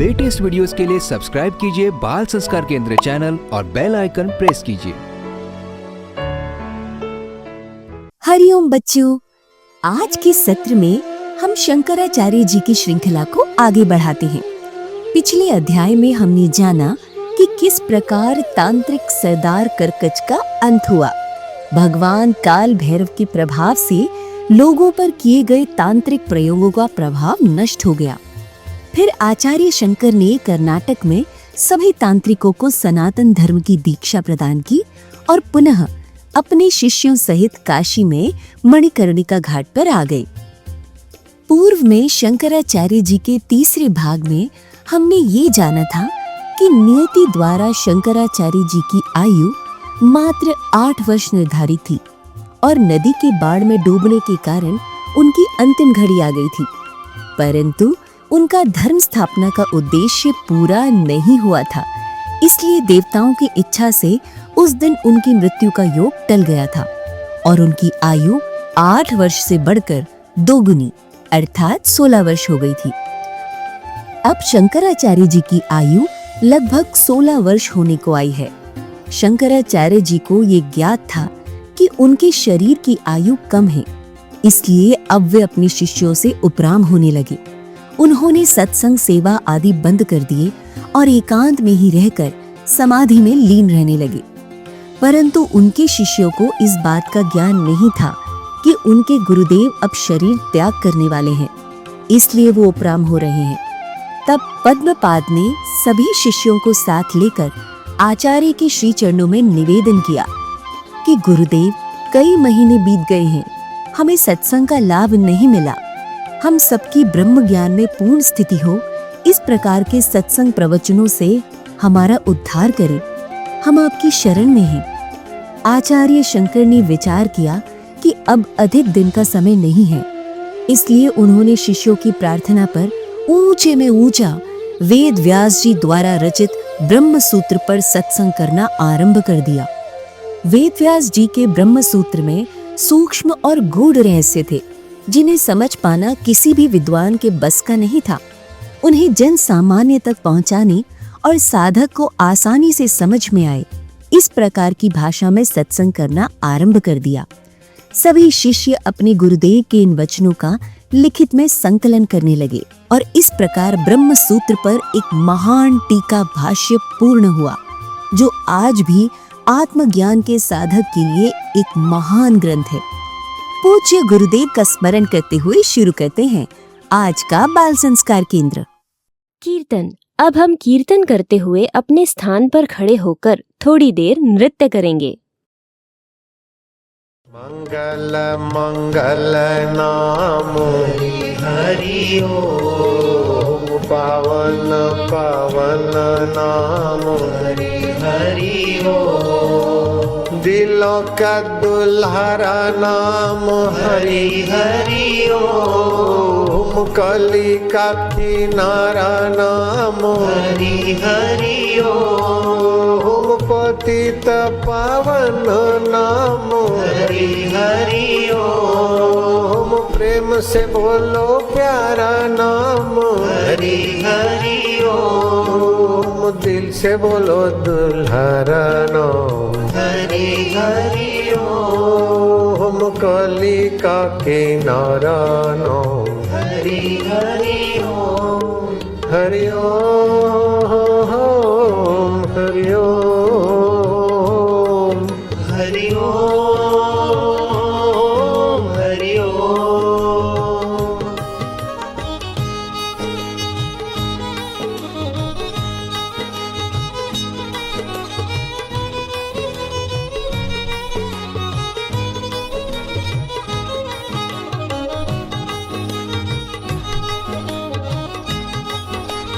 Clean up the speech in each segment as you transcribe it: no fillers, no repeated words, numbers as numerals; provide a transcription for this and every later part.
Latest videos के लिए subscribe कीजिए बाल संस्कार केंद्र चैनल और बेल आइकन प्रेस कीजिए। हरिओम बच्चों, आज के सत्र में हम शंकराचार्य जी की श्रृंखला को आगे बढ़ाते हैं। पिछले अध्याय में हमने जाना कि किस प्रकार तांत्रिक सरदार करकच का अंत हुआ। भगवान काल भैरव के प्रभाव से लोगों पर किए गए तांत्रिक प्रयोगों का प्रभाव नष्ट हो गया। फिर आचार्य शंकर ने कर्नाटक में सभी तांत्रिकों को सनातन धर्म की दीक्षा प्रदान की और पुनः अपने शिष्यों सहित काशी में मणिकर्णिका घाट पर आ गए। पूर्व में शंकराचार्य जी के तीसरे भाग में हमने ये जाना था कि नियति द्वारा शंकराचार्य जी की आयु मात्र 8 वर्ष निर्धारित थी और नदी के बाढ़ में डूबने के कारण उनकी अंतिम घड़ी आ गई थी, परंतु उनका धर्म स्थापना का उद्देश्य पूरा नहीं हुआ था। इसलिए देवताओं की इच्छा से उस दिन उनकी मृत्यु का योग टल गया था और उनकी आयु 8 वर्ष से बढ़कर 2 गुनी अर्थात 16 वर्ष हो गई थी। अब शंकराचार्य जी की आयु लगभग 16 वर्ष होने को आई है। शंकराचार्य जी को ये ज्ञात था कि उनके शरीर की आयु कम है, इसलिए अब वे अपने शिष्यों से उपराम होने लगे। उन्होंने सत्संग सेवा आदि बंद कर दिए और एकांत में ही रहकर समाधि में लीन रहने लगे। परंतु उनके शिष्यों को इस बात का ज्ञान नहीं था कि उनके गुरुदेव अब शरीर त्याग करने वाले हैं, इसलिए वो उपराम हो रहे हैं। तब पद्मपाद ने सभी शिष्यों को साथ लेकर आचार्य के श्री चरणों में निवेदन किया कि गुरुदेव, कई महीने बीत गए हैं, हमें सत्संग का लाभ नहीं मिला। हम सबकी ब्रह्म ज्ञान में पूर्ण स्थिति हो, इस प्रकार के सत्संग प्रवचनों से हमारा उद्धार करें। हम आपकी शरण में हैं। आचार्य शंकर ने विचार किया कि अब अधिक दिन का समय नहीं है, इसलिए उन्होंने शिष्यों की प्रार्थना पर ऊंचे में ऊंचा वेद व्यास जी द्वारा रचित ब्रह्म सूत्र पर सत्संग करना आरंभ कर दिया। वेद व्यास जी के ब्रह्म सूत्र में सूक्ष्म और गूढ़ रहस्य थे, जिन्हें समझ पाना किसी भी विद्वान के बस का नहीं था। उन्हें जन सामान्य तक पहुंचाने और साधक को आसानी से समझ में आए, इस प्रकार की भाषा में सत्संग करना आरंभ कर दिया। सभी शिष्य अपने गुरुदेव के इन वचनों का लिखित में संकलन करने लगे और इस प्रकार ब्रह्म सूत्र पर एक महान टीका भाष्य पूर्ण हुआ, जो आज भी आत्मज्ञान के साधक के लिए एक महान ग्रंथ है। पूज्य गुरुदेव का स्मरण करते हुए शुरू करते हैं आज का बाल संस्कार केंद्र। कीर्तन। अब हम कीर्तन करते हुए अपने स्थान पर खड़े होकर थोड़ी देर नृत्य करेंगे। मंगल मंगल नाम हरि ओम, पावन पावन नाम हरि हरि ओम, दिलों का दुल्हरा नाम हरि हरि ओम, कली का किनारा नाम हरि हरि ओम, पतित पावन नाम हरि हरि ओम, प्रेम से बोलो प्यारा नाम हरि हरि ओम, दिल से बोलो दुल्हरा नाम हरि हरि ओम, कली का किनारा नाम हरि हरि ओम, हरि ओम हरि ओम, हरि ओम हरि ओम।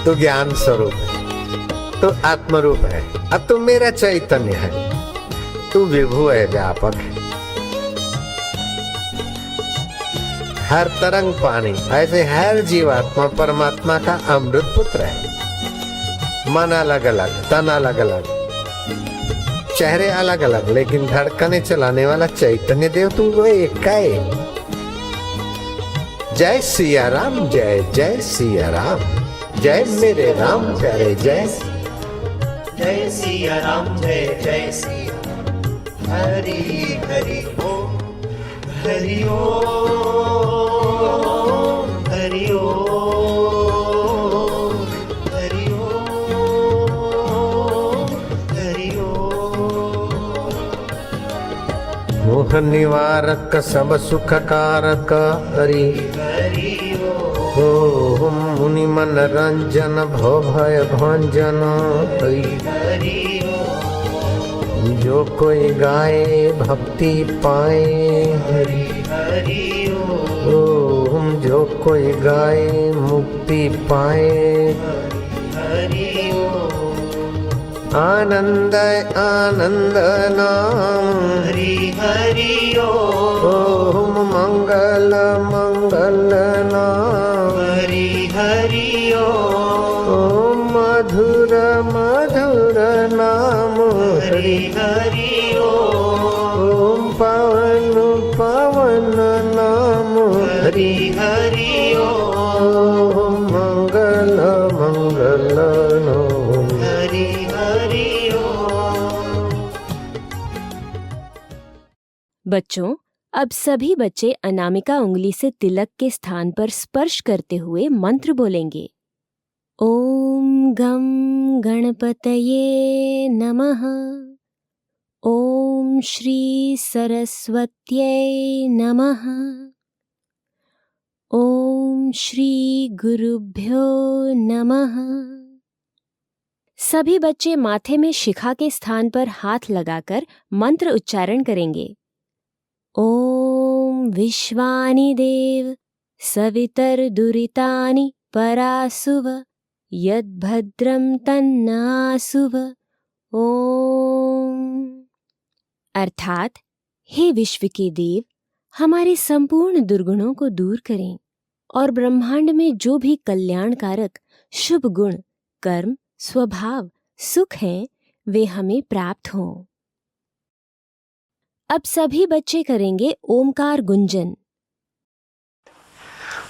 तू ज्ञान स्वरूप है, तू आत्मरूप है, अब तू मेरा चैतन्य है, तू विभु है, व्यापक है। हर तरंग पानी, ऐसे हर जीवात्मा परमात्मा का अमृत पुत्र है। मन अलग अलग, तन अलग अलग, चेहरे अलग अलग, लेकिन धड़कने चलाने वाला चैतन्य देव तू वो एक का एक। जय सिया राम, जय जय सिया राम। जय मेरे राम प्यारे जय। जय सिया राम जय जय सिया हरि हरि ओम हरि ओम हरि ओम हरि ओम हरि ओम। मोह निवारक सब सुख कारक हरि हरि ओम। मुनि मन रंजन भव भय भंजन हरि हरि जो कोई गाए भक्ति पाए हरि हरि ओम। जो कोई गाए मुक्ति पाए हरि आनंद आनंद नाम हरि हरि ओम। मंगल मंगल नाम हरि हरि ओम। मधुर मधुर नाम हरि हरि ओम। पवन पवन नाम हरि हरि ओम। मंगल मंगल नाम हरि हरि बच्चों, अब सभी बच्चे अनामिका उंगली से तिलक के स्थान पर स्पर्श करते हुए मंत्र बोलेंगे। ओम गम गणपतये नमः। ओम श्री सरस्वत्यै नमः। ओम श्री गुरुभ्यो नमः। सभी बच्चे माथे में शिखा के स्थान पर हाथ लगाकर मंत्र उच्चारण करेंगे। ओम विश्वानि देव सवितर्दुरितानि परासुव यद्भद्रं तन्नासुव। ओम अर्थात, हे विश्व के देव, हमारे संपूर्ण दुर्गुणों को दूर करें और ब्रह्मांड में जो भी कल्याणकारक शुभ गुण, कर्म, स्वभाव, सुख हैं, वे हमें प्राप्त हों। अब सभी बच्चे करेंगे ओमकार गुंजन।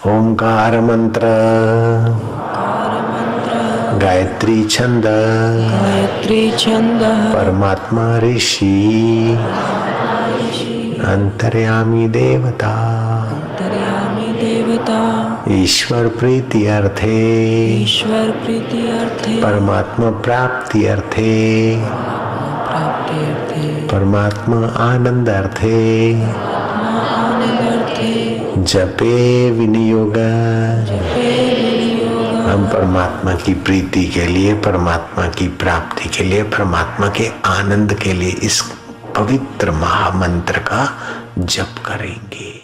ओमकार मंत्र गायत्री छंद परमात्मा ऋषि अंतर्यामी देवता ईश्वर प्रीति अर्थे परमात्मा प्राप्ति अर्थे परमात्मा आनंद अर्थे जपे विनियोग। हम परमात्मा की प्रीति के लिए, परमात्मा की प्राप्ति के लिए, परमात्मा के आनंद के लिए इस पवित्र महामंत्र का जप करेंगे।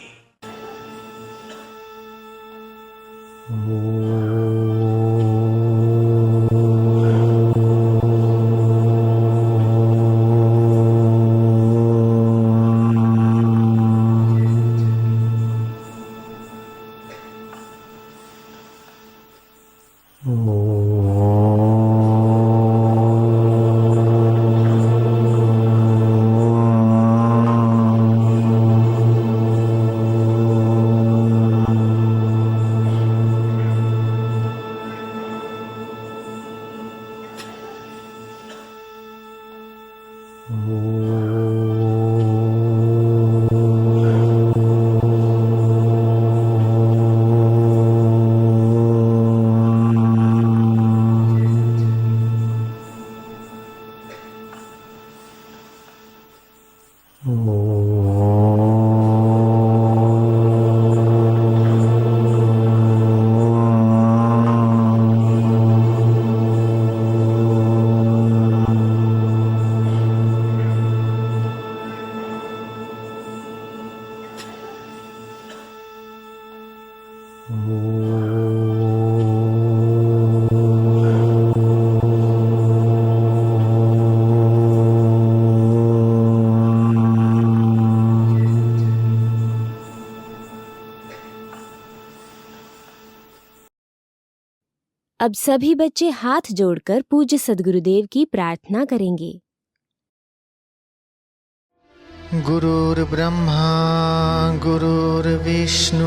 अब सभी बच्चे हाथ जोड़कर पूज्य सद्गुरुदेव की प्रार्थना करेंगे। गुरुर्ब्रह्मा गुरुर्विष्णु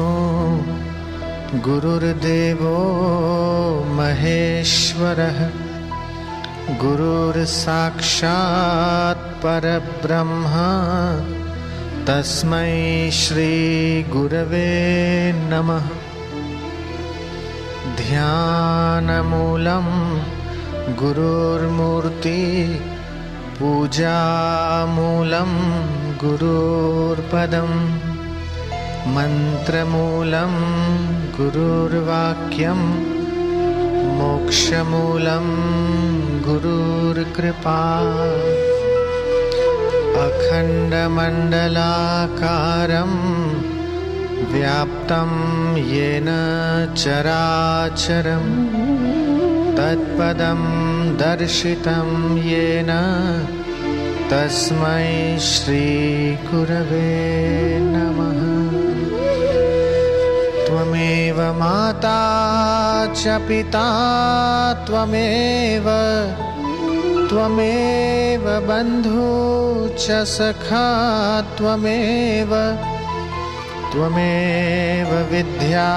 गुरुर्देवो महेश्वरः गुरुर्साक्षात् परब्रह्म तस्मै श्री गुरवे नमः। ध्यानमूलं गुरुर्मूर्ति पूजामूलं गुरुर्पदम् मन्त्रमूलं गुरुर्वाक्यं मोक्षमूलं गुरुर्कृपा। अखण्डमण्डलाकारं व्याप्तं येन चराचरं तत्पदं दर्शितं येन तस्मै श्रीगुरवे नमः। त्वमेव माता च पिता त्वमेव बन्धु च सखा त्वमेव विद्या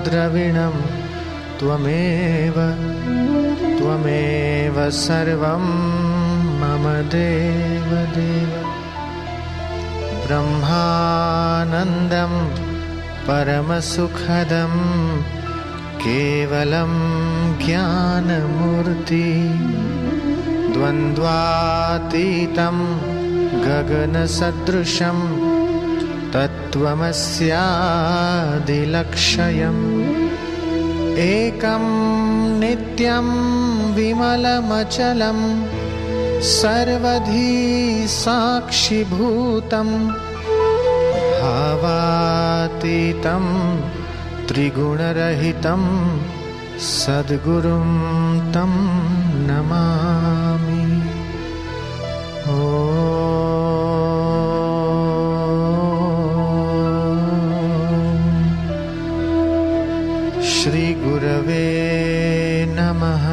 द्रविणं त्वमेव सर्वं मम देवदेव। ब्रह्मानन्दं परमसुखदं केवलं ज्ञानमूर्ति द्वन्द्वातीतं गगनसदृशं तत्त्वमस्यादिलक्ष्यम् एकं नित्यं विमलमचलं सर्वधी साक्षिभूतं भावातीतं त्रिगुणरहितं सद्गुरुं तं नमामि। श्री गुरवे नमः।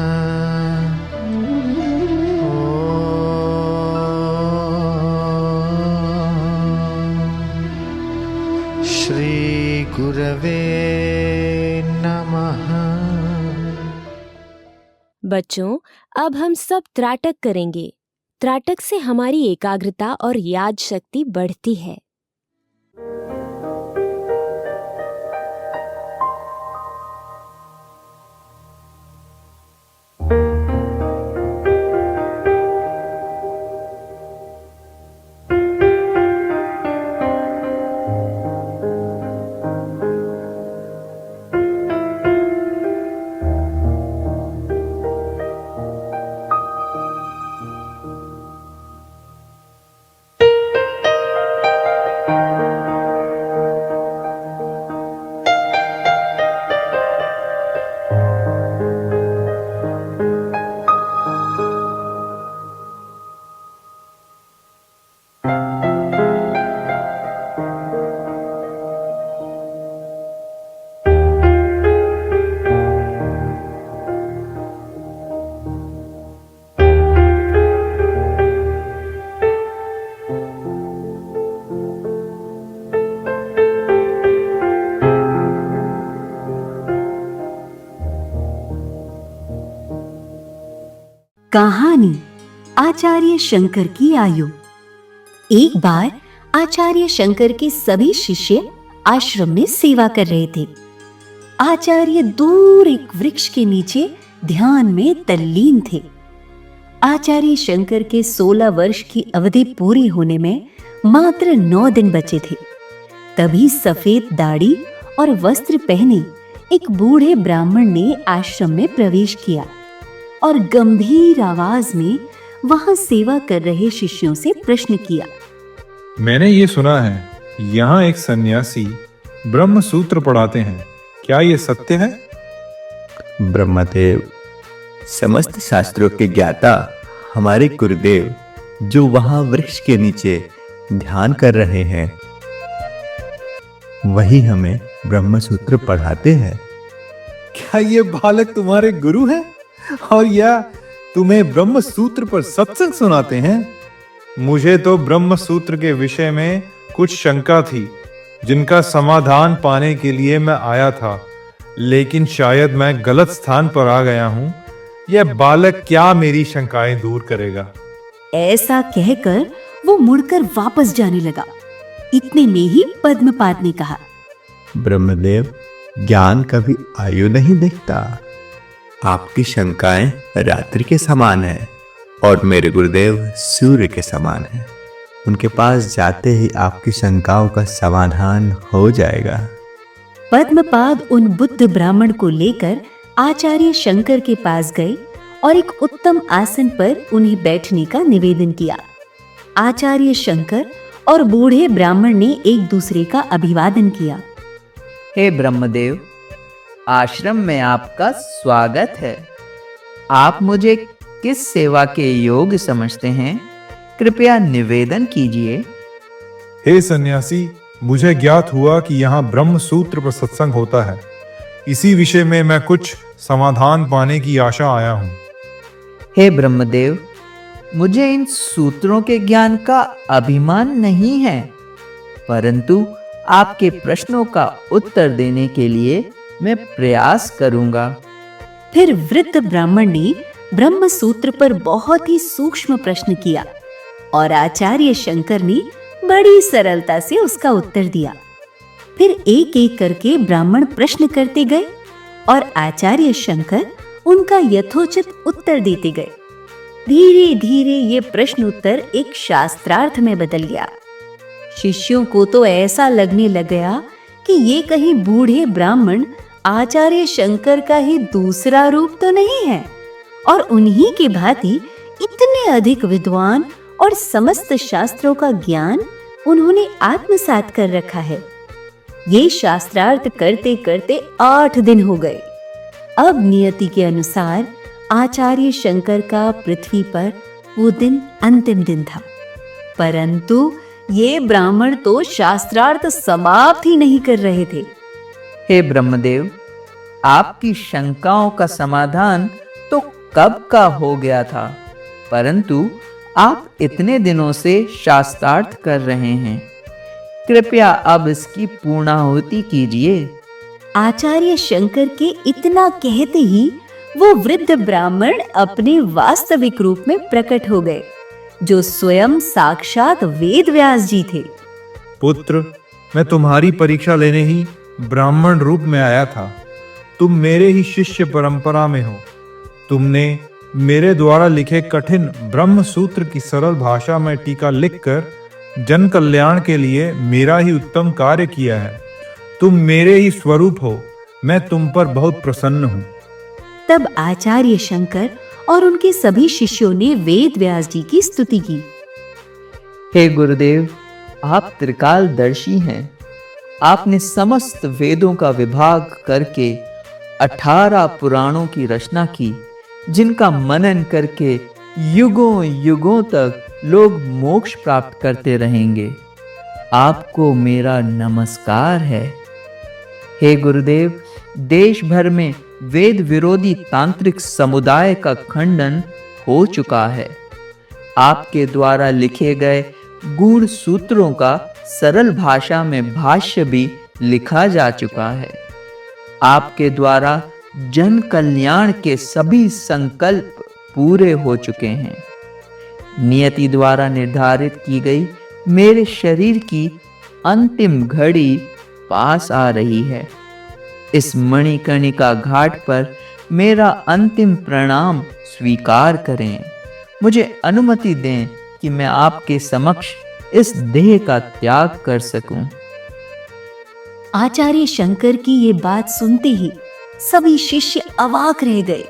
श्री गुरवे नमः। बच्चों, अब हम सब त्राटक करेंगे। त्राटक से हमारी एकाग्रता और याद शक्ति बढ़ती है। कहानी आचार्य शंकर की आयु। एक बार आचार्य शंकर के सभी शिष्य आश्रम में सेवा कर रहे थे। आचार्य दूर एक वृक्ष के नीचे ध्यान में तल्लीन थे। आचार्य शंकर के 16 वर्ष की अवधि पूरी होने में मात्र 9 दिन बचे थे। तभी सफेद दाढ़ी और वस्त्र पहने एक बूढ़े ब्राह्मण ने आश्रम में प्रवेश किया और गंभीर आवाज में वहां सेवा कर रहे शिष्यों से प्रश्न किया। मैंने ये सुना है यहाँ एक सन्यासी ब्रह्म सूत्र पढ़ाते हैं, क्या ये सत्य है? ब्रह्मदेव, समस्त शास्त्रों के ज्ञाता हमारे गुरुदेव जो वहां वृक्ष के नीचे ध्यान कर रहे हैं, वही हमें ब्रह्म सूत्र पढ़ाते हैं। क्या ये बालक तुम्हारे गुरु हैं और या तुम्हें ब्रह्म सूत्र पर सत्संग सुनाते हैं? मुझे तो ब्रह्म सूत्र के विषय में कुछ शंका थी, जिनका समाधान पाने के लिए मैं आया था लेकिन शायद मैं गलत स्थान पर आ गया हूँ। यह बालक क्या मेरी शंकाएं दूर करेगा? ऐसा कहकर वो मुड़कर वापस जाने लगा। इतने में ही पद्मपाद ने कहा, ब्रह्मदेव, ज्ञान कभी आयु नहीं देखता। आपकी शंकाएं रात्रि के समान है और मेरे गुरुदेव सूर्य के समान है। उनके पास जाते ही आपकी शंकाओं का समाधान हो जाएगा। पद्मपाद उन बुद्ध ब्राह्मण को लेकर आचार्य शंकर के पास गए और एक उत्तम आसन पर उन्हें बैठने का निवेदन किया। आचार्य शंकर और बूढ़े ब्राह्मण ने एक दूसरे का अभिवादन किया। हे ब्रह्मदेव, आश्रम में आपका स्वागत है। आप मुझे किस सेवा के योग्य समझते हैं? कृपया निवेदन कीजिए। हे सन्यासी, मुझे ज्ञात हुआ कि यहाँ ब्रह्म सूत्र पर सत्संग होता है। इसी विषय में मैं कुछ समाधान पाने की आशा आया हूँ। हे ब्रह्मदेव, मुझे इन सूत्रों के ज्ञान का अभिमान नहीं है, परंतु आपके प्रश्नों का उत्तर देने के लिए मैं प्रयास करूंगा। फिर वृद्ध ब्राह्मण ने ब्रह्म सूत्र पर बहुत ही सूक्ष्म प्रश्न किया और आचार्य शंकर ने बड़ी सरलता से उसका उत्तर दिया। फिर एक एक करके ब्राह्मण प्रश्न करते गए और आचार्य शंकर उनका यथोचित उत्तर देते गए। धीरे धीरे ये प्रश्न उत्तर एक शास्त्रार्थ में बदल गया। शिष्यों को तो ऐसा लगने लग गया कि ये कहीं बूढ़े ब्राह्मण आचार्य शंकर का ही दूसरा रूप तो नहीं है और उन्हीं की भांति इतने अधिक विद्वान और समस्त शास्त्रों का ज्ञान उन्होंने आत्मसात कर रखा है। ये शास्त्रार्थ करते करते 8 दिन हो गए। अब नियति के अनुसार आचार्य शंकर का पृथ्वी पर वो दिन अंतिम दिन था, परंतु ये ब्राह्मण तो शास्त्रार्थ समाप्त ही नहीं कर रहे थे। हे ब्रह्मदेव, आपकी शंकाओं का समाधान तो कब का हो गया था, परंतु आप इतने दिनों से शास्त्रार्थ कर रहे हैं। कृपया अब इसकी पूर्णाहुति कीजिए। आचार्य शंकर के इतना कहते ही वो वृद्ध ब्राह्मण अपने वास्तविक रूप में प्रकट हो गए, जो स्वयं साक्षात वेद व्यास जी थे। पुत्र, मैं तुम्हारी परीक्षा लेने ही ब्राह्मण रूप में आया था। तुम मेरे ही शिष्य परंपरा में हो। तुमने मेरे द्वारा लिखे कठिन ब्रह्म सूत्र की सरल भाषा में टीका लिखकर जन कल्याण के लिए मेरा ही उत्तम कार्य किया है। तुम मेरे ही स्वरूप हो। मैं तुम पर बहुत प्रसन्न हूँ। तब आचार्य शंकर और उनके सभी शिष्यों ने वेद व्यास जी की स्तुति की। हे गुरुदेव, आप त्रिकालदर्शी हैं। आपने समस्त वेदों का विभाग करके 18 पुराणों की रचना की, जिनका मनन करके युगों युगों तक लोग मोक्ष प्राप्त करते रहेंगे। आपको मेरा नमस्कार है। हे गुरुदेव, देश भर में वेद विरोधी तांत्रिक समुदाय का खंडन हो चुका है। आपके द्वारा लिखे गए गूढ़ सूत्रों का सरल भाषा में भाष्य भी लिखा जा चुका है। आपके द्वारा जन कल्याण के सभी संकल्प पूरे हो चुके हैं। नियति द्वारा निर्धारित की गई मेरे शरीर की अंतिम घड़ी पास आ रही है। इस मणिकर्णिका घाट पर मेरा अंतिम प्रणाम स्वीकार करें। मुझे अनुमति दें कि मैं आपके समक्ष इस देह का त्याग कर सकूं। आचार्य शंकर की ये बात सुनते ही सभी शिष्य अवाक रह गए।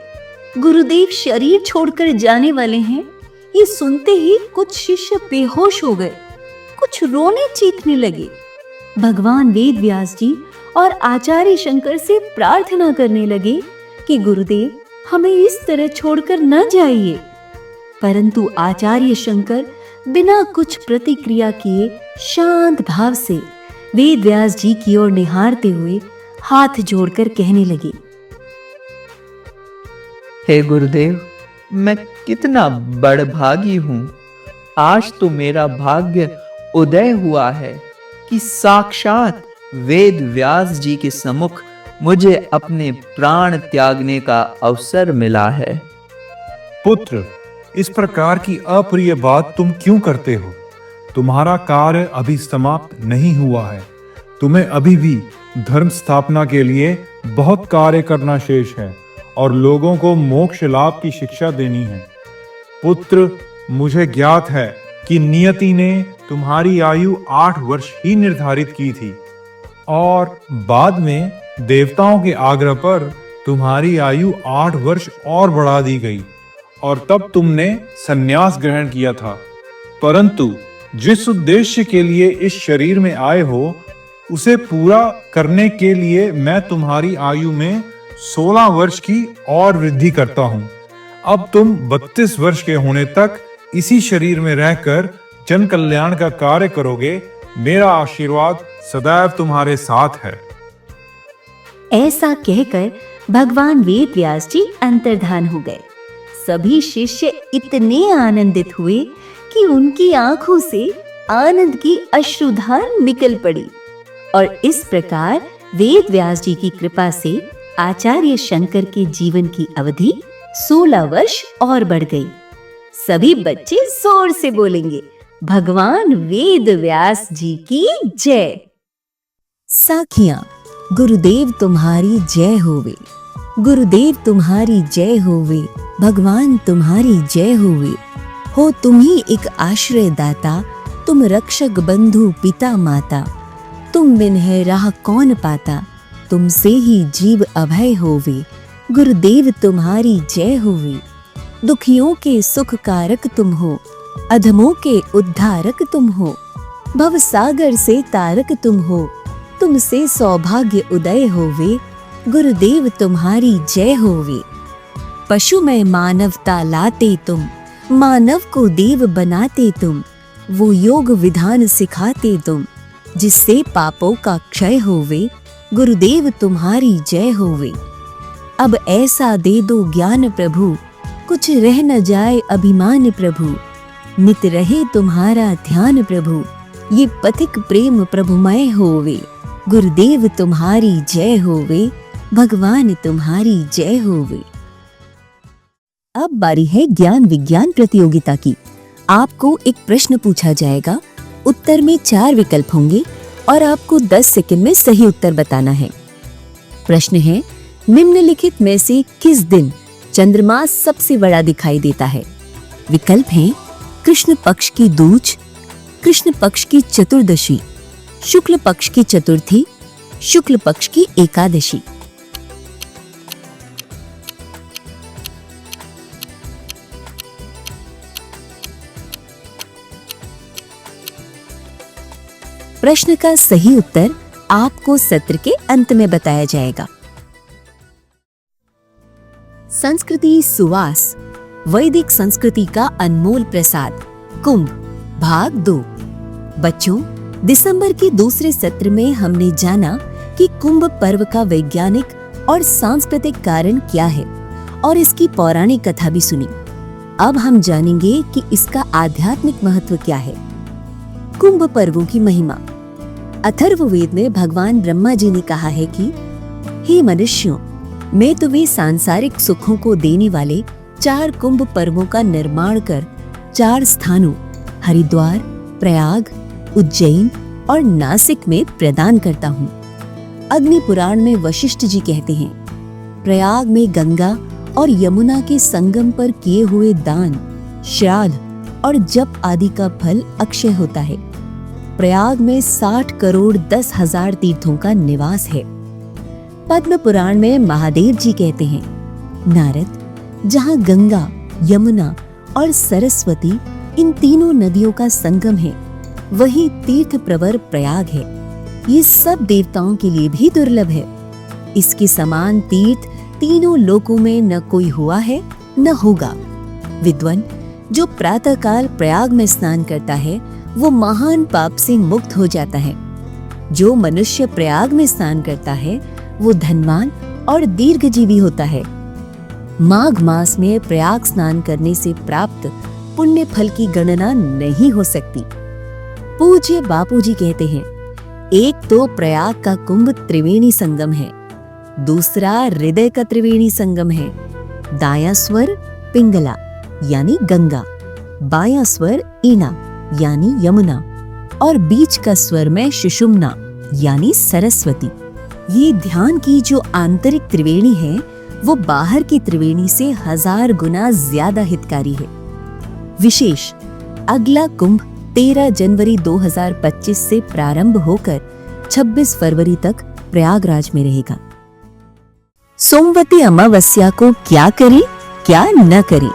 गुरुदेव शरीर छोड़कर जाने वाले हैं, ये सुनते ही कुछ शिष्य बेहोश हो गए, कुछ रोने चीखने लगे। भगवान वेद व्यास जी और आचार्य शंकर से प्रार्थना करने लगे कि गुरुदेव हमें इस तरह छोड़कर न जाइए। परंतु आचार्य शंकर बिना कुछ प्रतिक्रिया किए शांत भाव से वेद व्यास जी की ओर निहारते हुए हाथ जोड़कर कहने लगे, हे गुरुदेव, मैं कितना बड़भागी हूँ। आज तो मेरा भाग्य उदय हुआ है कि साक्षात वेद व्यास जी के सम्मुख मुझे अपने प्राण त्यागने का अवसर मिला है। पुत्र, इस प्रकार की अप्रिय बात तुम क्यों करते हो? तुम्हारा कार्य अभी समाप्त नहीं हुआ है। तुम्हें अभी भी धर्म स्थापना के लिए बहुत कार्य करना शेष है और लोगों को मोक्ष लाभ की शिक्षा देनी है। पुत्र, मुझे ज्ञात है कि नियति ने तुम्हारी आयु 8 वर्ष ही निर्धारित की थी और बाद में देवताओं के आग्रह पर तुम्हारी आयु 8 वर्ष और बढ़ा दी गई और तब तुमने संन्यास ग्रहण किया था। परंतु जिस उद्देश्य के लिए इस शरीर में आए हो उसे पूरा करने के लिए मैं तुम्हारी आयु में 16 वर्ष की और वृद्धि करता हूँ। अब तुम 32 वर्ष के होने तक इसी शरीर में रहकर जन कल्याण का कार्य करोगे। मेरा आशीर्वाद सदैव तुम्हारे साथ है। ऐसा कहकर भगवान वेद व्यास जी अंतर्धान हो गए। सभी शिष्य इतने आनंदित हुए कि उनकी आंखों से आनंद की अश्रुधार निकल पड़ी और इस प्रकार वेद व्यास जी की कृपा से आचार्य शंकर के जीवन की अवधि 16 वर्ष और बढ़ गई। सभी बच्चे जोर से बोलेंगे, भगवान वेद व्यास जी की जय। साखियां, गुरुदेव तुम्हारी जय होवे, गुरुदेव तुम्हारी जय होवे, भगवान तुम्हारी जय होवे। हो तुम ही एक आश्रय दाता, तुम रक्षक बंधु पिता माता। तुम बिन है राह कौन पाता, तुमसे ही जीव अभय होवे। गुरुदेव तुम्हारी जय होवे। दुखियों के सुख कारक तुम हो, अधमों के उद्धारक तुम हो। भव सागर से तारक तुम हो, तुमसे सौभाग्य उदय होवे। गुरुदेव तुम्हारी जय होवे। पशु में मानवता लाते तुम, मानव को देव बनाते तुम। वो योग विधान सिखाते तुम, जिससे पापों का क्षय होवे। गुरुदेव तुम्हारी जय होवे। अब ऐसा दे दो ज्ञान प्रभु, कुछ रह न जाए अभिमान प्रभु। नित रहे तुम्हारा ध्यान प्रभु, ये पथिक प्रेम प्रभुमय होवे। गुरुदेव तुम्हारी जय होवे, भगवान तुम्हारी जय होवे। अब बारी है ज्ञान विज्ञान प्रतियोगिता की। आपको एक प्रश्न पूछा जाएगा, उत्तर में 4 विकल्प होंगे और आपको 10 सेकंड में सही उत्तर बताना है। प्रश्न है, निम्नलिखित में से किस दिन चंद्रमा सबसे बड़ा दिखाई देता है? विकल्प हैं कृष्ण पक्ष की दूज, कृष्ण पक्ष की चतुर्दशी, शुक्ल पक्ष की चतुर्थी, शुक्ल पक्ष की एकादशी। प्रश्न का सही उत्तर आपको सत्र के अंत में बताया जाएगा। संस्कृति सुवास, वैदिक संस्कृति का अनमोल प्रसाद, कुंभ, भाग 2। बच्चों, दिसंबर के दूसरे सत्र में हमने जाना कि कुंभ पर्व का वैज्ञानिक और सांस्कृतिक कारण क्या है और इसकी पौराणिक कथा भी सुनी। अब हम जानेंगे कि इसका आध्यात्मिक महत्व क्या है। कुंभ पर्वों की महिमा। अथर्ववेद में भगवान ब्रह्मा जी ने कहा है कि हे मनुष्यों, मैं तुम्हें सांसारिक सुखों को देने वाले 4 कुंभ पर्वों का निर्माण कर 4 स्थानों हरिद्वार, प्रयाग, उज्जैन और नासिक में प्रदान करता हूँ। अग्नि पुराण में वशिष्ठ जी कहते हैं, प्रयाग में गंगा और यमुना के संगम पर किए हुए दान, श्राद्ध और जप आदि का फल अक्षय होता है। प्रयाग में 60 करोड़ 10,000 तीर्थों का निवास है। पद्म पुराण में महादेव जी कहते हैं, नारद, जहाँ गंगा, यमुना और सरस्वती इन तीनों नदियों का संगम है, वही तीर्थ प्रवर प्रयाग है। ये सब देवताओं के लिए भी दुर्लभ है। इसके समान तीर्थ तीनों लोकों में न कोई हुआ है न होगा। विद्वान, जो प्रातःकाल प्रयाग में स्नान करता है वो महान पाप से मुक्त हो जाता है। जो मनुष्य प्रयाग में स्नान करता है वो धनवान और दीर्घजीवी होता है। माघ मास में प्रयाग स्नान करने से प्राप्त पुण्य फल की गणना नहीं हो सकती। पूज्य बापूजी कहते हैं, एक तो प्रयाग का कुंभ त्रिवेणी संगम है, दूसरा हृदय का त्रिवेणी संगम है। दायां स्वर पिंगला यानी गंगा, बायां स्वर ईना यानी यमुना और बीच का स्वर में सुषुम्ना यानी सरस्वती। ये ध्यान की जो आंतरिक त्रिवेणी है वो बाहर की त्रिवेणी से 1000 गुना ज्यादा हितकारी है। विशेष, अगला कुंभ 13 जनवरी 2025 से प्रारंभ होकर 26 फरवरी तक प्रयागराज में रहेगा। सोमवती अमावस्या को क्या करें क्या न करें।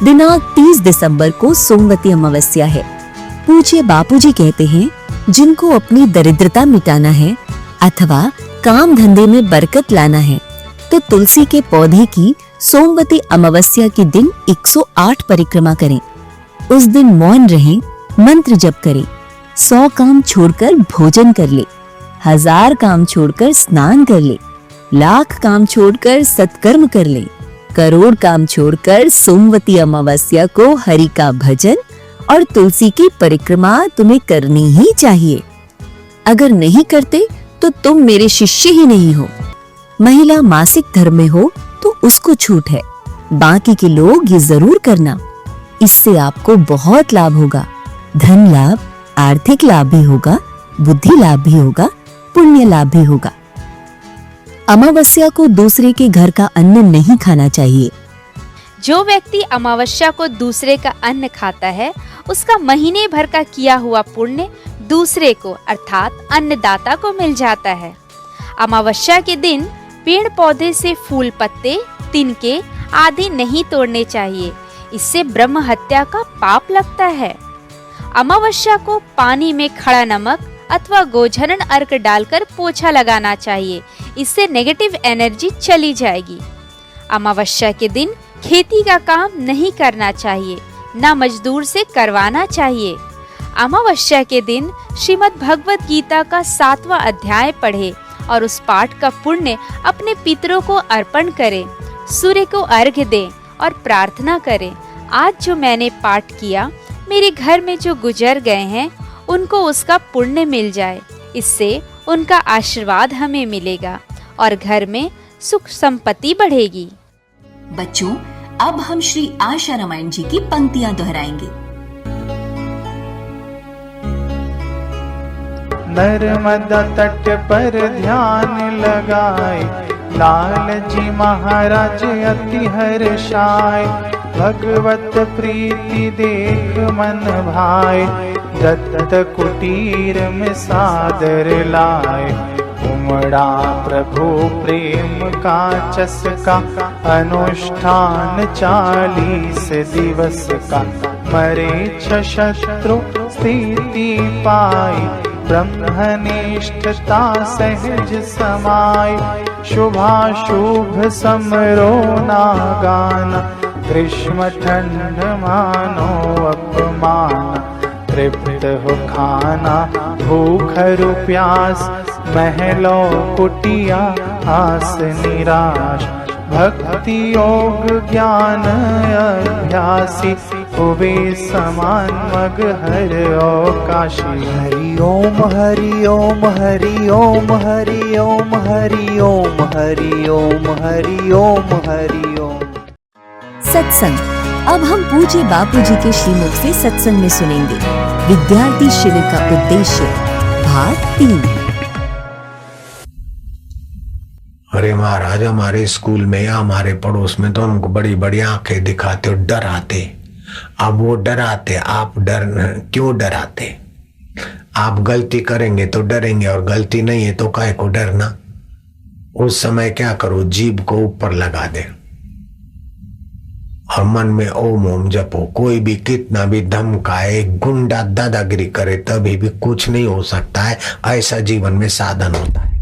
दिनांक 30 दिसंबर को सोमवती अमावस्या है। पूज्य बापूजी कहते हैं, जिनको अपनी दरिद्रता मिटाना है अथवा काम धंधे में बरकत लाना है तो तुलसी के पौधे की सोमवती अमावस्या के दिन 108 परिक्रमा करें। उस दिन मौन रहें, मंत्र जप करें, 100 काम छोड़कर भोजन कर ले, 1000 काम छोड़कर स्नान कर ले, लाख काम छोड़कर सत्कर्म कर ले, करोड़ काम छोड़कर सोमवती अमावस्या को हरि का भजन और तुलसी की परिक्रमा तुम्हें करनी ही चाहिए। अगर नहीं करते तो तुम मेरे शिष्य ही नहीं हो। महिला मासिक धर्म में हो तो उसको छूट है, बाकी के लोग ये जरूर करना। इससे आपको बहुत लाभ होगा। धन लाभ, आर्थिक लाभ भी होगा, बुद्धि लाभ भी होगा, पुण्य लाभ भी होगा। अमावस्या को दूसरे के घर का अन्न नहीं खाना चाहिए। जो व्यक्ति अमावस्या को दूसरे का अन्न खाता है उसका महीने भर का किया हुआ पुण्य दूसरे को अर्थात अन्नदाता को मिल जाता है। अमावस्या के दिन पेड़ पौधे से फूल पत्ते, तिनके आदि नहीं तोड़ने चाहिए, इससे ब्रह्म हत्या का पाप लगता है। अमावस्या को पानी में खड़ा नमक अथवा गोझरण अर्क डालकर पोछा लगाना चाहिए, इससे नेगेटिव एनर्जी चली जाएगी। अमावस्या के दिन खेती का काम नहीं करना चाहिए, ना मजदूर से करवाना चाहिए। अमावस्या के दिन श्रीमद् भगवत गीता का 7वां अध्याय पढ़े और उस पाठ का पुण्य अपने पितरों को अर्पण करें, सूर्य को अर्घ्य दें और प्रार्थना करें, आज जो मैंने पाठ किया मेरे घर में जो गुजर गए हैं उनको उसका पुण्य मिल जाए, इससे उनका आशीर्वाद हमें मिलेगा और घर में सुख संपत्ति बढ़ेगी। बच्चों, अब हम श्री आशा रामायण जी की पंक्तियां दोहराएंगे। नर्मदा तट पर ध्यान लगाए, लाल जी महाराज अति हर्षाए, भगवत प्रीति देख मन भाए, दत्त कुटीर में सादर लाए, उमड़ा प्रभु प्रेम का चस्का, अनुष्ठान 40 दिवस का, मरे 6 शत्रु स्थिति पाई, ब्रह्मनिष्ठता सहज समाय, शुभाशुभ समरो ना गाना, ग्रीष्म ठंड मानो अपमान, तृप्त हो खाना भूख प्यास, महलों कुटिया आस निराश, भक्ति योग ज्ञान अभ्यासी, हुए समान मग हर काशी। हरि ओम हरि ओम हरि ओम हरि ओम हरि ओम हरि ओम हरि ओम हरि ओम। सत्संग। अब हम पूज्य बापूजी के श्रीमुख से सत्संग में सुनेंगे विद्यार्थी शिविर का उद्देश्य, भाग 3। अरे महाराज, हमारे स्कूल में या हमारे पड़ोस में तो हमको बड़ी बड़ी आंखें दिखाते और डराते। अब वो डराते, आप क्यों डराते? आप गलती करेंगे तो डरेंगे और गलती नहीं है तो काहे को डरना? उस समय क्या करो, जीभ को ऊपर लगा दे और मन में ओम ओम जपो। कोई भी कितना भी धमकाए, गुंडा दादागिरी करे, तभी भी कुछ नहीं हो सकता है। ऐसा जीवन में साधन होता है।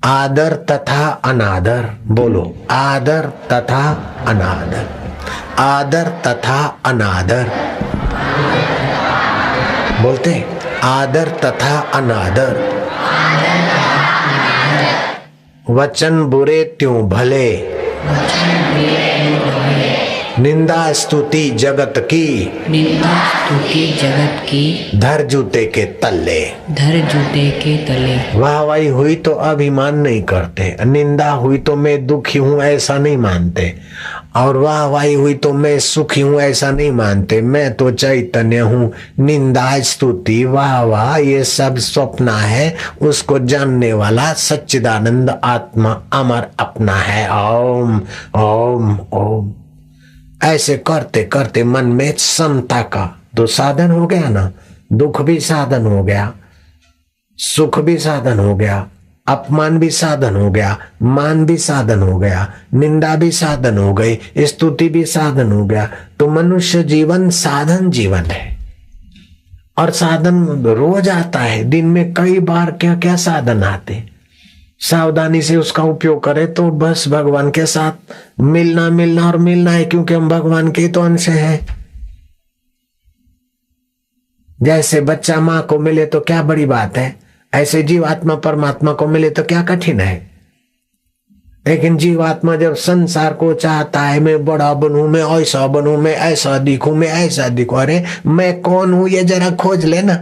आदर तथा अनादर, बोलो आदर तथा अनादर, आदर तथा अनादर, बोलते आदर तथा अनादर। वचन बुरे त्यों भले, निंदा स्तुति जगत की, निंदा स्तुति जगत की, धर जूते के तले, धर जूते के तले। वाहवाही हुई तो अभिमान नहीं करते, निंदा हुई तो मैं दुखी हूँ ऐसा नहीं मानते, और वाहवाही हुई तो मैं सुखी हूँ ऐसा नहीं मानते। मैं तो चैतन्य हूँ। निंदा स्तुति वाह वाह ये सब स्वप्न है, उसको जानने वाला सच्चिदानंद आत्मा अमर अपना है। ओम ओम ओम। ऐसे करते करते मन में समता का तो साधन हो गया ना, दुख भी साधन हो गया, सुख भी साधन हो गया, अपमान भी साधन हो गया, मान भी साधन हो गया, निंदा भी साधन हो गई, स्तुति भी साधन हो गया। तो मनुष्य जीवन साधन जीवन है, और साधन रोज आता है। दिन में कई बार क्या क्या साधन आते, सावधानी से उसका उपयोग करें तो बस भगवान के साथ मिलना मिलना और मिलना है, क्योंकि हम भगवान के तो अंश हैं। जैसे बच्चा माँ को मिले तो क्या बड़ी बात है, ऐसे जीवात्मा परमात्मा को मिले तो क्या कठिन है। लेकिन जीवात्मा जब संसार को चाहता है, मैं बड़ा बनूं, मैं ऐसा बनूं, मैं ऐसा दिखूं, मैं ऐसा दिखूं, अरे मैं कौन हूं ये जरा खोज लेना।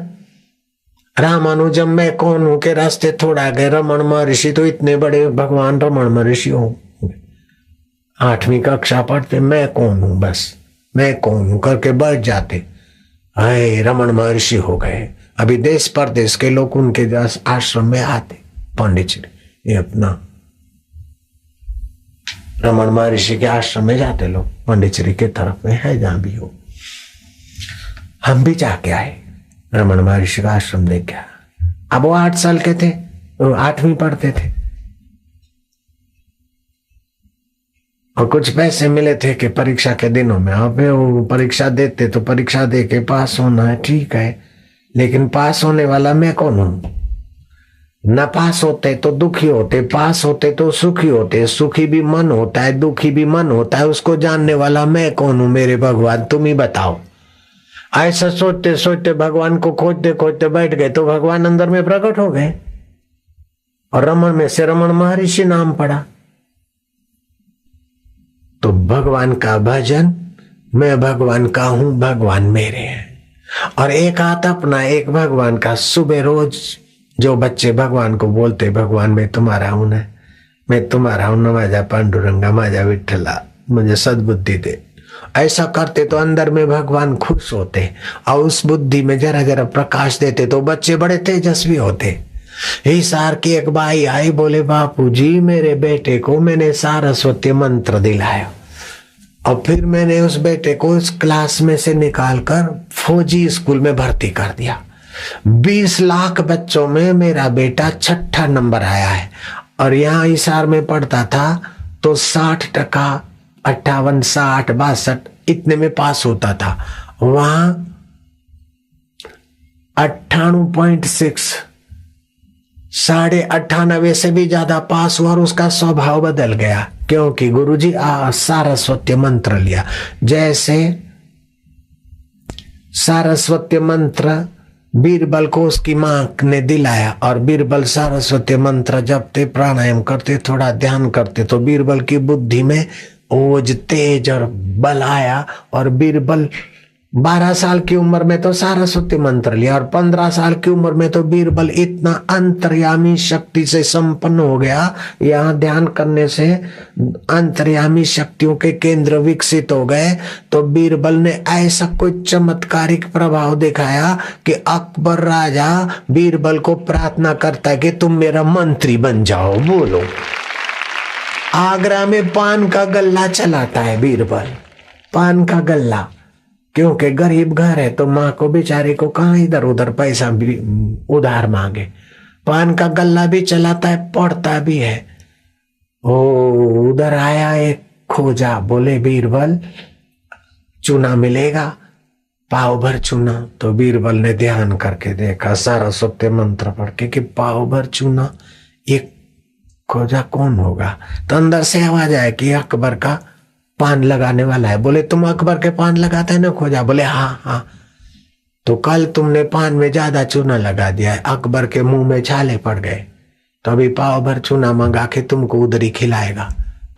रामानुजम मैं कौन हूं के रास्ते थोड़ा गए। रमन महर्षि तो इतने बड़े भगवान रमन महर्षि हो, 8वीं कक्षा पढ़ते, मैं कौन हूं, बस मैं कौन हूं करके बैठ जाते, हाय रमन महर्षि हो गए। अभी देश परदेश के लोग उनके आश्रम में आते, पांडिचेरी, ये अपना रमन महर्षि के आश्रम में जाते लोग, पांडिचेरी के तरफ में है जहां भी हो। हम भी जाके आए, रमन महर्षि का आश्रम देख के। अब वो 8 साल के थे, 8वीं पढ़ते थे, और कुछ पैसे मिले थे कि परीक्षा के दिनों में। अब वो परीक्षा देते तो परीक्षा दे के पास होना है, ठीक है, लेकिन पास होने वाला मैं कौन हूं। न पास होते तो दुखी होते, पास होते तो सुखी होते। सुखी भी मन होता है, दुखी भी मन होता है, उसको जानने वाला मैं कौन हूं। मेरे भगवान तुम ही बताओ। ऐसा सोचते सोचते भगवान को खोजते खोजते बैठ गए तो भगवान अंदर में प्रकट हो गए, और रमन में से रमन महर्षि नाम पड़ा। तो भगवान का भजन, मैं भगवान का हूं, भगवान मेरे हैं। और एक हाथ अपना, एक भगवान का। सुबह रोज जो बच्चे भगवान को बोलते, भगवान मैं तुम्हारा हूं ना, मैं तुम्हारा हूं ना, माझा पांडुरंगा, माझा विठ्ठला, मुझे सद्बुद्धि दे। ऐसा करते तो अंदर में भगवान खुश होते, और उस बुद्धि में जरा जरा प्रकाश देते तो बच्चे बड़े तेजस्वी होते। हिसार की एक बाई आई, बोले बापू जी मेरे बेटे को मैंने सारस्वती मंत्र दिलाया, और फिर मैंने उस बेटे को इस क्लास में से निकालकर फौजी स्कूल में भर्ती कर दिया। 20 लाख बच्चों में मेरा बेटा 6ठा नंबर आया है, और यहाँ हिसार में पढ़ता था तो 60%, 58, 60, 62 इतने में पास होता था। वहां 98.6, 98.5 से भी ज्यादा पास हुआ, और उसका स्वभाव बदल गया, क्योंकि गुरुजी सारस्वती मंत्र लिया। जैसे सारस्वती मंत्र बीरबल को उसकी मां ने दिलाया, और बीरबल सारस्वती मंत्र जपते, प्राणायाम करते, थोड़ा ध्यान करते, तो बीरबल की बुद्धि में ओज, तेज और बल आया। और बीरबल 12 साल की उम्र में तो सारस्वती मंत्र लिया, और 15 साल की उम्र में तो बीरबल इतना अंतर्यामी शक्ति से संपन्न हो गया। यहाँ ध्यान करने से अंतर्यामी शक्तियों के केंद्र विकसित हो गए। तो बीरबल ने ऐसा कोई चमत्कारिक प्रभाव दिखाया कि अकबर राजा बीरबल को प्रार्थना करता है कि तुम मेरा मंत्री बन जाओ। बोलो, आगरा में पान का गल्ला चलाता है बीरबल, पान का गल्ला, क्योंकि गरीब घर है तो माँ को बेचारे को कहाँ इधर उधर पैसा भी उधार मांगे। पान का गल्ला भी चलाता है, पढ़ता भी है। ओ उधर आया एक खोजा, बोले बीरबल चूना मिलेगा, पाव भर चूना। तो बीरबल ने ध्यान करके देखा, सारस्वती मंत्र पढ़ के कि पाव भर चूना, ये खोजा कौन होगा। तो अंदर से आवाज आया कि अकबर का पान लगाने वाला है। बोले तुम अकबर के पान लगाता है ना खोजा? बोले हाँ हाँ। तो कल तुमने पान में ज्यादा चूना लगा दिया है, अकबर के मुंह में छाले पड़ गए, तो अभी पाव भर चूना मंगा के तुमको उधर ही खिलाएगा।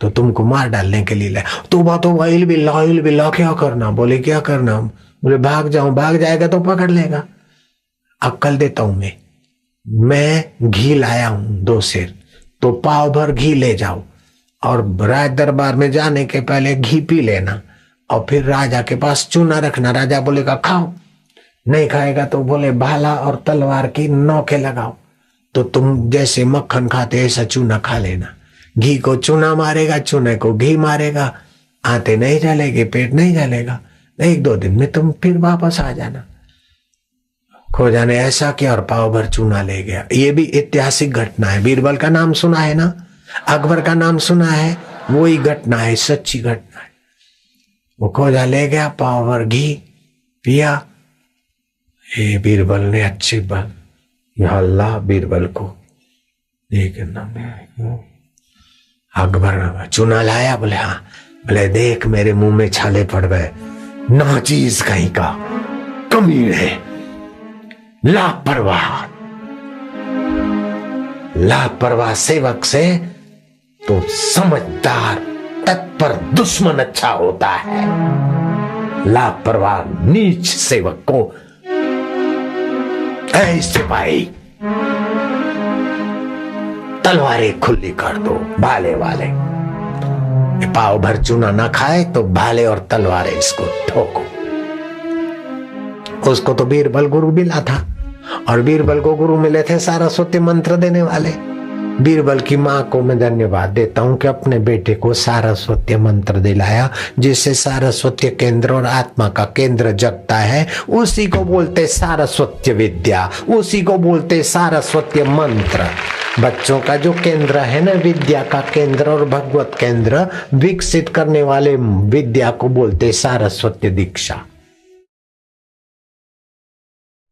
तो तुमको मार डालने के लिए लाया। तो इल बिल्ला क्या करना? बोले क्या करना? बोले भाग जाऊं। भाग जाएगा तो पकड़ लेगा। अक्कल देता हूं मैं घी लाया हूं 2 सेर, तो पाव भर घी ले जाओ और राज दरबार में जाने के पहले घी पी लेना और फिर राजा के पास चूना रखना। राजा बोलेगा खाओ, नहीं खाएगा तो बोले भाला और तलवार की नौके लगाओ। तो तुम जैसे मक्खन खाते ऐसा चूना खा लेना। घी को चूना मारेगा, चूने को घी मारेगा, आते नहीं जलेगी, पेट नहीं जलेगा। 1-2 दिन में तुम फिर वापस आ जाना। खोजा ने ऐसा किया और पाव भर चूना ले गया। ये भी ऐतिहासिक घटना है। बीरबल का नाम सुना है ना, अकबर का नाम सुना है, वही घटना है, सच्ची घटना है। वो खोजा ले गया, पाव भर घी पिया। ये बीरबल ने अच्छी बात, या अल्लाह बीरबल को देखना। अकबर चूना लाया, बोले हाँ। बोले देख मेरे मुंह में छाले पड़ गए, नाचीज कहीं का, कमीने, लापरवाह सेवक से तो समझदार तत्पर दुश्मन अच्छा होता है। लापरवाह नीच सेवक को ऐसे भाई तलवारें खुली कर दो। भाले वाले पाव भर चूना ना खाए तो भाले और तलवारें इसको ठोको। उसको तो बीरबल गुरु मिला था और बीरबल को गुरु मिले थे सारस्वती मंत्र देने वाले। बीरबल की माँ को मैं धन्यवाद देता हूँ कि अपने बेटे को सारस्वती मंत्र दिलाया, जिससे सारस्वती केंद्र और आत्मा का केंद्र जगता है। उसी को बोलते सारस्वती विद्या, उसी को बोलते सारस्वती मंत्र। बच्चों का जो केंद्र है ना, विद्या का केंद्र और भगवत केंद्र विकसित करने वाले विद्या को बोलते सारस्वती दीक्षा।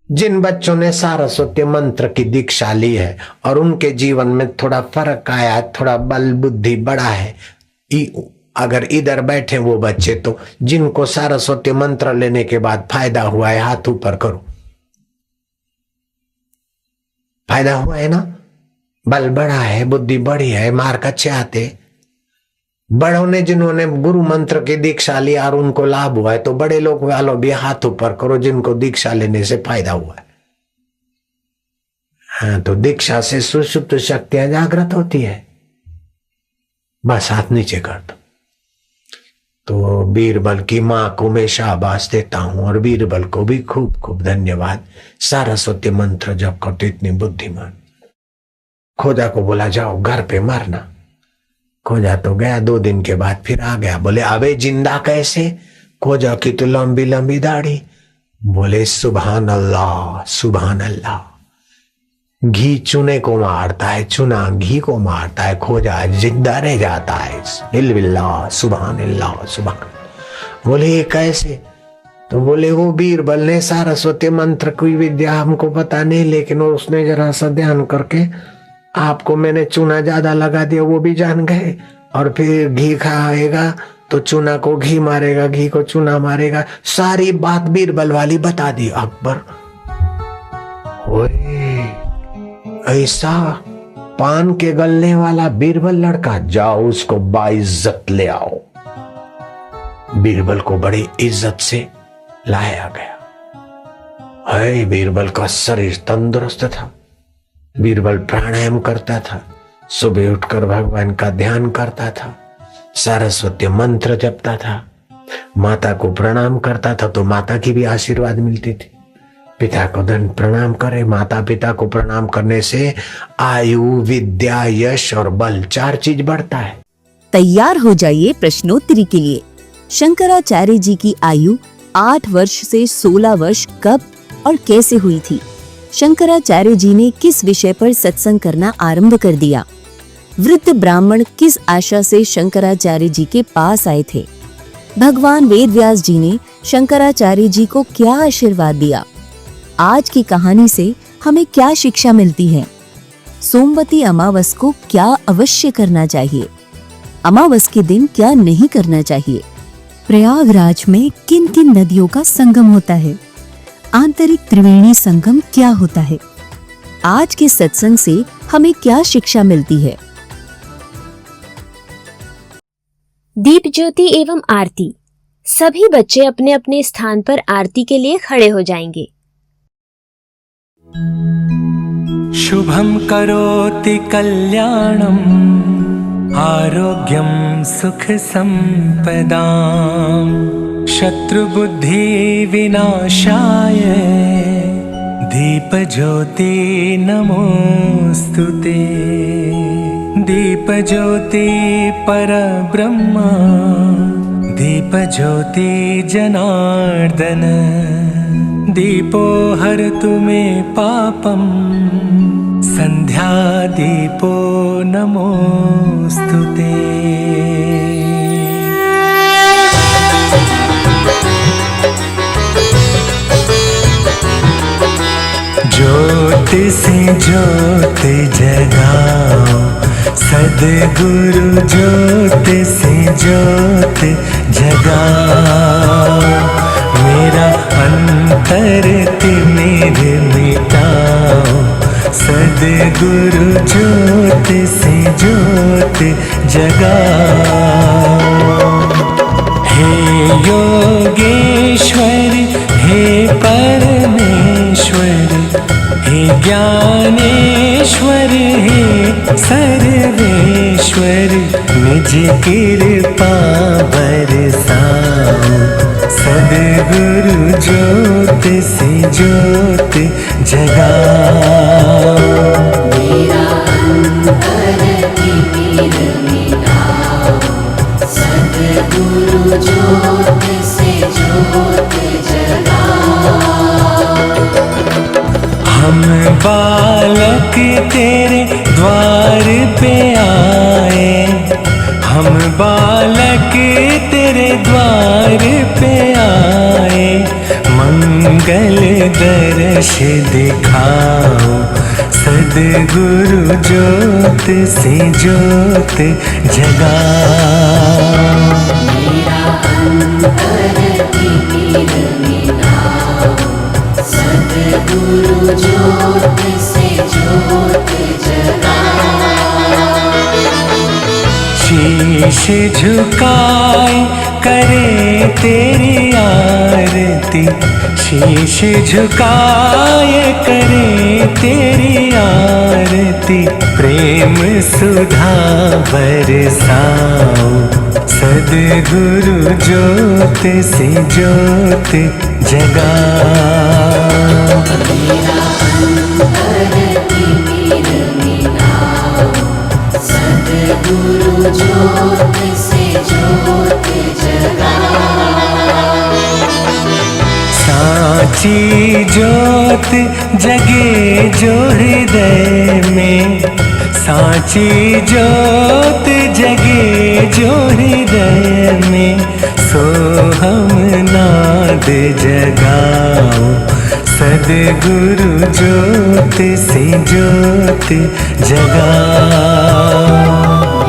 जिन बच्चों ने सारस्वती मंत्र की दीक्षा ली है और उनके जीवन में थोड़ा फर्क आया, थोड़ा बल बुद्धि बढ़ा है, अगर इधर बैठे वो बच्चे, तो जिनको सारस्वती मंत्र लेने के बाद फायदा हुआ है, हाथ ऊपर करो। फायदा हुआ है ना, बल बढ़ा है, बुद्धि बढ़ी है, मार्क अच्छे आते। बड़ों ने जिन्होंने गुरु मंत्र की दीक्षा ली और उनको लाभ हुआ है, तो बड़े लोग वालों भी हाथ ऊपर करो जिनको दीक्षा लेने से फायदा हुआ है। हाँ, तो दीक्षा से सुषुप्त शक्तियां जागृत होती है। बस हाथ नीचे कर दो। तो बीरबल की मां को मैं शाबाश देता हूं और बीरबल को भी खूब खूब धन्यवाद। सारस्वती मंत्र जब करते इतनी बुद्धिमान। खोजा को बोला जाओ घर पे मरना। खोजा तो गया, 2 दिन के बाद फिर आ गया। बोले अबे जिंदा कैसे? खोजा की तो लंबी लंबी दाढ़ी। बोले सुभान अल्लाह, सुभान अल्लाह। घी चूने को मारता है, चूना घी को मारता है, खोजा जिंदा रह जाता है। इल्लाह सुभान अल्लाह सुभान। बोले ये कैसे? तो बोले वो बीरबल ने सारस्वती मंत्र की विद्या हमको पता नहीं, लेकिन उसने जरा सा ध्यान करके आपको मैंने चूना ज्यादा लगा दिया, वो भी जान गए। और फिर घी खाएगा तो चूना को घी मारेगा, घी को चूना मारेगा। सारी बात बीरबल वाली बता दी अकबर। ओए ऐसा पान के गलने वाला बीरबल लड़का, जाओ उसको बाइज्जत ले आओ। बीरबल को बड़ी इज्जत से लाया गया। है बीरबल का शरीर तंदुरुस्त था। बीरबल प्राणायाम करता था, सुबह उठकर भगवान का ध्यान करता था, सारस्वती मंत्र जपता था, माता को प्रणाम करता था तो माता की भी आशीर्वाद मिलती थी। पिता को धन प्रणाम करे। माता पिता को प्रणाम करने से आयु, विद्या, यश और बल 4 चीज बढ़ता है। तैयार हो जाइए प्रश्नोत्तरी के लिए। शंकराचार्य जी की आयु 8 वर्ष से 16 वर्ष कब और कैसे हुई थी? शंकराचार्य जी ने किस विषय पर सत्संग करना आरंभ कर दिया? वृद्ध ब्राह्मण किस आशा से शंकराचार्य जी के पास आए थे? भगवान वेदव्यास जी ने शंकराचार्य जी को क्या आशीर्वाद दिया? आज की कहानी से हमें क्या शिक्षा मिलती है? सोमवती अमावस को क्या अवश्य करना चाहिए? अमावस के दिन क्या नहीं करना चाहिए? प्रयागराज में किन किन नदियों का संगम होता है? आंतरिक त्रिवेणी संगम क्या होता है? आज के सत्संग से हमें क्या शिक्षा मिलती है? दीप ज्योति एवं आरती। सभी बच्चे अपने अपने स्थान पर आरती के लिए खड़े हो जाएंगे। शुभं करोति कल्याणं आरोग्यं सुख संपदां शत्रुबुद्धि विनाशाय दीपज्योति नमोस्तुते। दीपज्योति परब्रह्म दीपज्योति जनार्दन दीपो हरतु मे पापं संध्या दीपो नमोस्तुते। ज्योत से ज्योत जगाओ सद्गुरु ज्योत से ज्योत जगाओ मेरा अंतर तिमिर मिटाओ सद्गुरु ज्योत से ज्योत जगाओ। हे योगेश्वर हे परमेश्वर हे ज्ञानेश्वर हे सर्वेश्वर निज कृपा बरसाओ सद्गुरु ज्योत से ज्योत जगाओ। मेरा अंतर तिमिर मिटाओ सद्गुरु ज्योत से ज्योत जगाओ। हम बालक तेरे द्वार पे आए हम बालक तेरे द्वार पे आए मंगल दर्श दिखाओ सद्गुरु ज्योत से ज्योत जगाओ। मेरा अंतर तिमिर मिटाओ सद्गुरु ज्योत से ज्योत जगाओ। शीश झुकाए करे तेरी आरती शीश झुकाए करे तेरी आरती प्रेम सुधा बरसाओ सद्गुरु ज्योत से ज्योत जगाओ। मेरा अंतर तिमिर मिटाओ सद्गुरु ज्योत से ज्योत जगाओ। साची ज्योत जगे जो हृदय में साची ज्योत जगे जो हृदय में सो हम नाद जगाओ सद्गुरु ज्योत से ज्योत जगाओ।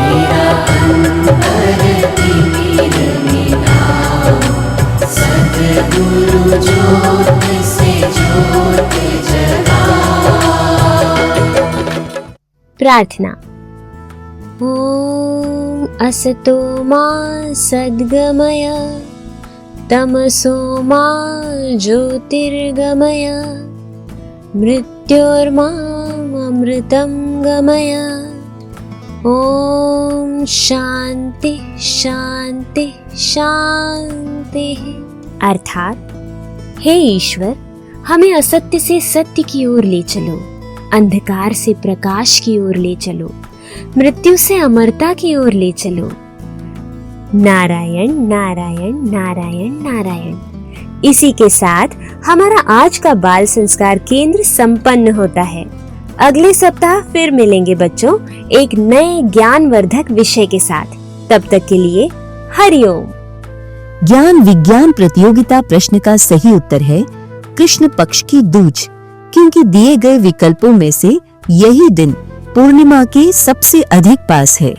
मेरा अंतर तिमिर मिटाओ सद्गुरु ज्योत से ज्योत जगाओ। प्रार्थना। ओम असतो मा सद्गमय तमसो मा ज्योतिर्गमय मृत्योर्मामृतं गमय। ओम शांति शांति शांति। अर्थात हे ईश्वर हमें असत्य से सत्य की ओर ले चलो अंधकार से प्रकाश की ओर ले चलो मृत्यु से अमरता की ओर ले चलो। नारायण नारायण नारायण नारायण। इसी के साथ हमारा आज का बाल संस्कार केंद्र संपन्न होता है। अगले सप्ताह फिर मिलेंगे बच्चों एक नए ज्ञानवर्धक विषय के साथ। तब तक के लिए हरिओम। ज्ञान विज्ञान प्रतियोगिता प्रश्न का सही उत्तर है कृष्ण पक्ष की दूज, क्योंकि दिए गए विकल्पों में से यही दिन पूर्णिमा के सबसे अधिक पास है।